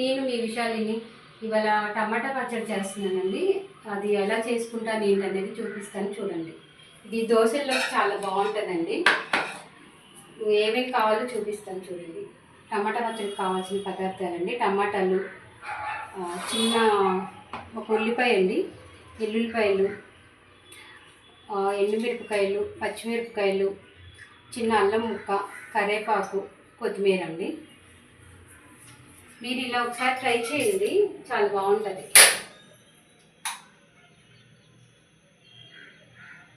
నేను మీ విశాలిని ఇవాళ టమాటా పచ్చడి చేస్తున్నానండి. అది ఎలా చేసుకుంటాను ఏంటనేది చూపిస్తాను చూడండి. ఇది దోశల్లో చాలా బాగుంటుందండి. ఏమేమి కావాలో చూపిస్తాను చూడండి. టమాటా పచ్చడికి కావాల్సిన పదార్థాలండి: టమాటాలు, చిన్న ఒక ఉల్లిపాయ అండి, ఎల్లుల్లిపాయలు, ఎండుమిరపకాయలు, పచ్చిమిరపకాయలు, చిన్న అల్లం ముక్క, కరివేపాకు, కొత్తిమీర అండి. మీరు ఇలా ఒకసారి ట్రై చేయండి, చాలా బాగుంటుంది.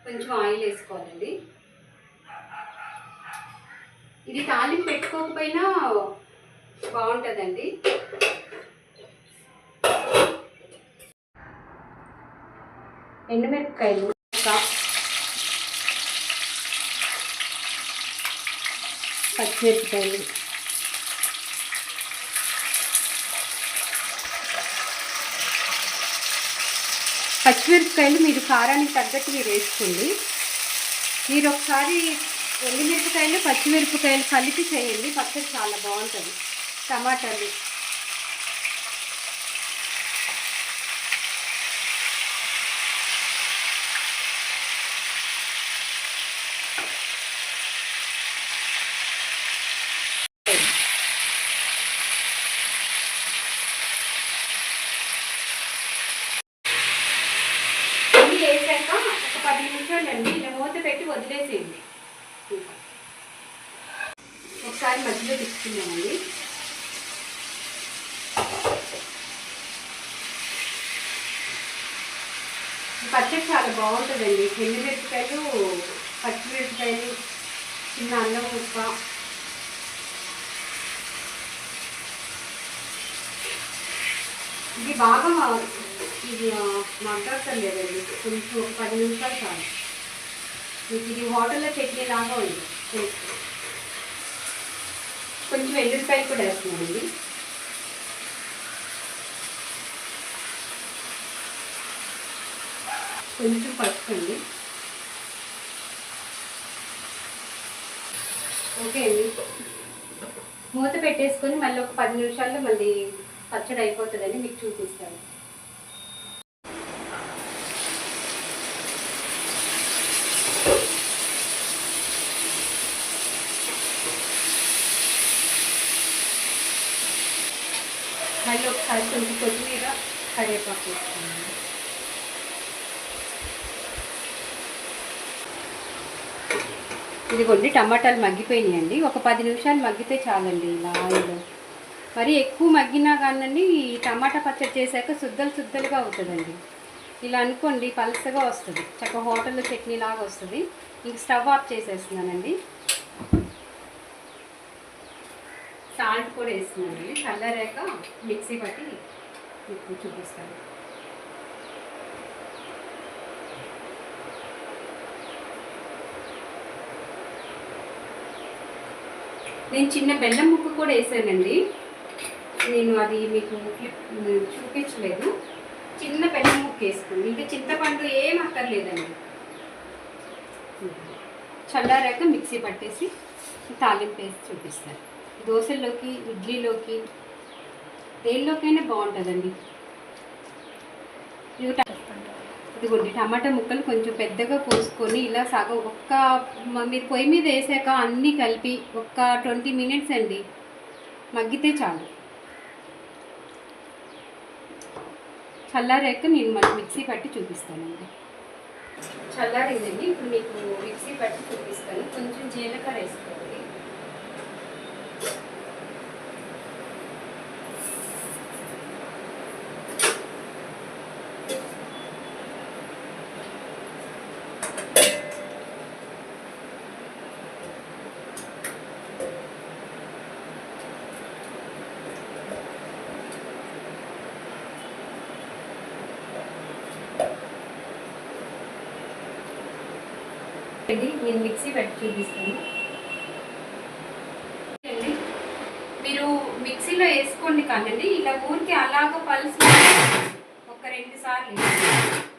కొంచెం ఆయిల్ వేసుకోవాలండి. ఇది తాలింపు పెట్టుకోకపోయినా బాగుంటుందండి. ఎండుమిరపకాయలు, పచ్చిమిరపకాయలు, మీరు కారానికి తగ్గట్టు మీరు వేసుకోండి. మీరు ఒకసారి ఎండుమిరపకాయలు పచ్చిమిరపకాయలు కలిపి చేయండి, పచ్చడి చాలా బాగుంటుంది. టమాటాలు, వేసాక ఒక 10 నిమిషాలండి ఇలా మూత పెట్టి వదిలేసేయండి. ఒకసారి మధ్యలో తిప్పుకుందామండి. పచ్చడి చాలా బాగుంటుందండి. ఎండుమిరపకాయలు, పచ్చిమిరపకాయలు, చిన్న అల్లం ముక్క, ఇది బాగా ఇది మగ్గక్కర్ లేదండి, కొంచెం ఒక 10 నిమిషాలు చాలు. ఇది హోటల్లో చట్నీ లాగా ఉంది. కొంచెం ఎల్లుల్లిపాయలు కూడా వేస్తున్నామండి. కొంచెం పసుపు అండి. ఓకే అండి, మూత పెట్టేసుకొని మళ్ళీ ఒక 10 నిమిషాల్లో మళ్ళీ పచ్చడి అయిపోతుందని మీకు చూపిస్తాను. మళ్ళీ ఒకసారి కొంచెం కొత్తిమీర, కరివేపాకు వేసుకోండి. ఇదిగోండి, టమాటాలు మగ్గిపోయినాయండి. ఒక 10 నిమిషాలు మగ్గితే చాలండి. ఇలా ఆయిల్ మరీ ఎక్కువ మగ్గినా కానండి ఈ టమాటా పచ్చడి చేశాక సుద్దలుగా అవుతుందండి. ఇలా అనుకోండి, పలసగా వస్తుంది, చక్కగా హోటల్లో చట్నీ లాగా వస్తుంది. ఇంక స్టవ్ ఆఫ్ చేసేస్తున్నానండి. సాల్ట్ కూడా వేస్తున్నానండి. చల్లారాక మిక్సీ పట్టి మీకు చూపిస్తాను. నేను చిన్న బెల్లం ముక్క కూడా వేసానండి. నేను అది మీకు చూపించలేదు. చిన్న బెల్లం ముక్క వేసుకోండి. ఇంకా చింతపండు ఏం అక్కర్లేదండి. చల్లారాక మిక్సీ పట్టేసి తాలింపు వేసి చూపిస్తాను. దోశల్లోకి, ఇడ్లీలోకి, దేనిలోకైనా బాగుంటుందండి. ఇదిగోండి, టమాటా ముక్కలు కొంచెం పెద్దగా పోసుకొని ఇలా సగం మీరు పొయ్యి మీద వేసాక అన్నీ కలిపి ఒక 20 మినిట్స్ అండి మగ్గితే చాలు. చల్లారాక నేను మళ్ళీ మిక్సీ పట్టి చూపిస్తానండి. చల్లారిందండి, ఇప్పుడు మీకు మిక్సీ పట్టి చూపిస్తాను. కొంచెం జీలకర్ర వేసుకోండి. నేను మిక్సీ పెట్టి చూపిస్తాను. మీరు మిక్సీలో వేసుకోండి కానండి, ఇలా ఊరికి అలాగ పల్స్ ఒక 2 సార్లు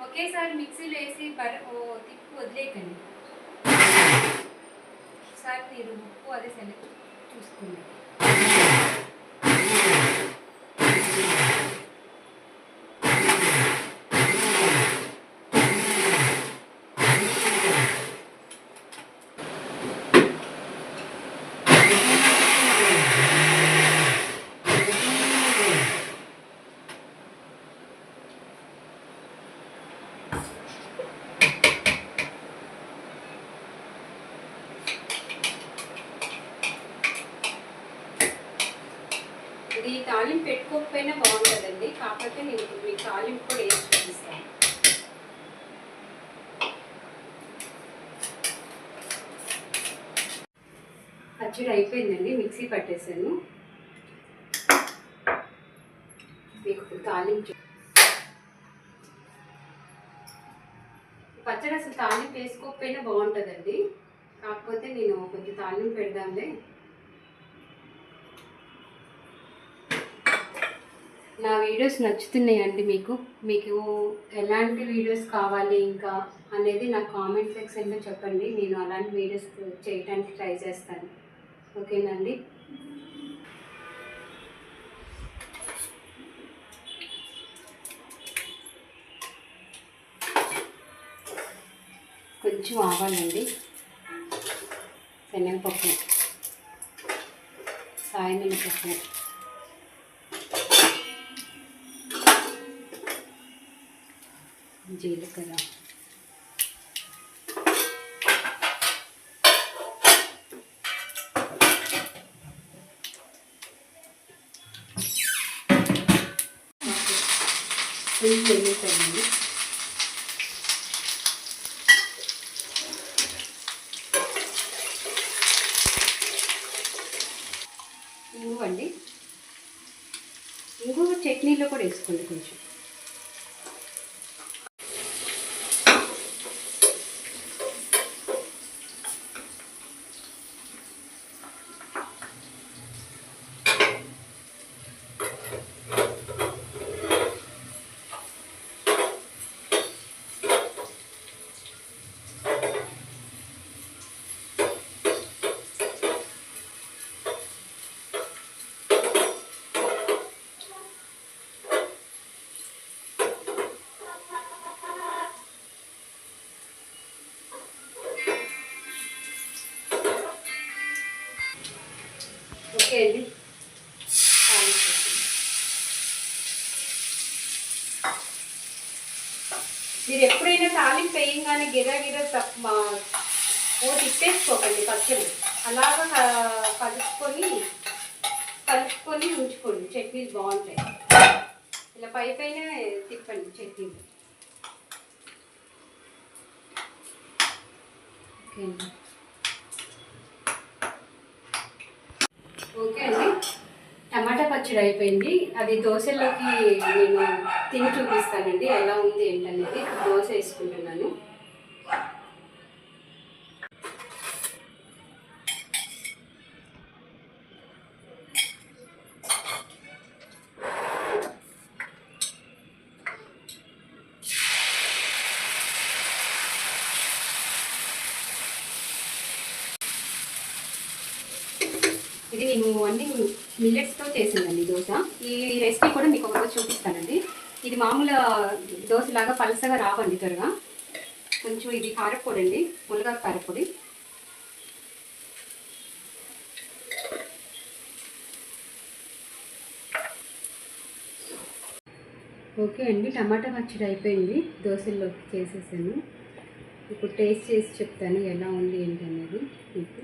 ఒకేసారి మిక్సీలో వేసి తిప్పి వదిలేకండి. ఒకసారి మీరు ఉప్పు అది సెలెక్ట్ చూసుకోండి. ఇది తాలింపు పెట్టుకోకపోయినా బాగుంటుందండి, కాకపోతే నేను ఇప్పుడు మీకు తాలింపు కూడా వేసి చూపిస్తాను. పచ్చడి అయిపోయిందండి, మిక్సీ పట్టేసాను. మీకు ఇప్పుడు తాలింపు పచ్చడి అసలు తాలింపు వేసుకోకపోయినా బాగుంటుందండి, కాకపోతే నేను కొంచెం తాలింపు పెడదాంలే. నా వీడియోస్ నచ్చుతున్నాయండి మీకు ఎలాంటి వీడియోస్ కావాలి ఇంకా అనేది నాకు కామెంట్ సెక్షన్లో చెప్పండి, నేను అలాంటి వీడియోస్ చేయడానికి ట్రై చేస్తాను. ఓకేనండి. కొంచెం ఆవాలండి, శనగపప్పు, సాయమినపప్పు, జీలకర్ర, కొంచెం వేసేయండి. ఇంగువండి, ఇంగు చట్నీలో కూడా వేసుకోండి కొంచెం. ఓకే అండి, మీరు ఎప్పుడైనా తాలింపు వేయంగానే గిరా తిప్పేసుకోకండి పచ్చడి, అలాగా కలుపుకొని ఉంచుకోండి, చట్నీలు బాగుంటాయి. ఇలా పైన తిప్పండి చట్నీలు. ఓకే అండి. ఓకే అండి, టమాటా పచ్చడి అయిపోయింది. అది దోశలోకి నేను తిని చూపిస్తానండి ఎలా ఉంది ఏంటనేది. దోశ వేసుకుంటున్నాను. ఇది నేను అన్ని మిల్లెట్స్తో చేసిందండి దోశ. ఈ రెసిపీ కూడా మీకు ఒకరోజు చూపిస్తానండి. ఇది మామూలు దోశలాగా పలసగా రావండి త్వరగా. కొంచెం ఇది కారపొడి అండి, మునగాకు కారపొడి. ఓకే అండి, టమాటా పచ్చడి అయిపోయింది, దోశల్లోకి చేసేసాను. ఇప్పుడు టేస్ట్ చేసి చెప్తాను ఎలా ఉంది ఏంటి అనేది మీకు.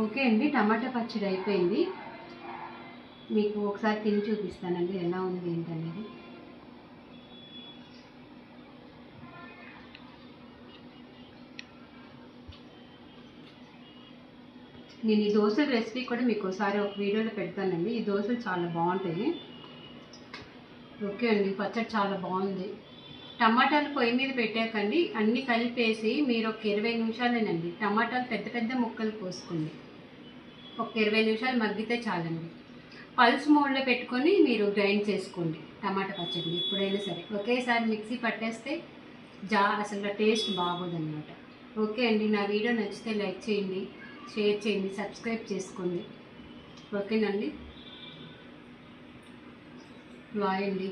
ఓకే అండి, టమాటా పచ్చడి అయిపోయింది, మీకు ఒకసారి తిని చూపిస్తానండి ఎలా ఉంది ఏంటనేది. నేను ఈ దోశల రెసిపీ కూడా మీకు ఒకసారి ఒక వీడియోలో పెడతానండి. ఈ దోశలు చాలా బాగుంటాయి. ఓకే అండి, పచ్చడి చాలా బాగుంది. టమాటాలు పొయ్యి మీద పెట్టాకండి, అన్నీ కలిపేసి మీరు ఒక 20 నిమిషాలేనండి. టమాటాలు పెద్ద పెద్ద ముక్కలు కోసుకోండి, ఒక 20 నిమిషాలు మగ్గితే చాలండి. పల్స్ మోడ్లో పెట్టుకొని మీరు గ్రైండ్ చేసుకోండి టమాటా పచ్చడిని ఎప్పుడైనా సరే. ఒకేసారి మిక్సీ పట్టేస్తే అసలు టేస్ట్ బాగోదన్నమాట. ఓకే అండి, నా వీడియో నచ్చితే లైక్ చేయండి, షేర్ చేయండి, సబ్స్క్రైబ్ చేసుకోండి. ఓకేనండి, బాయ్ అండి.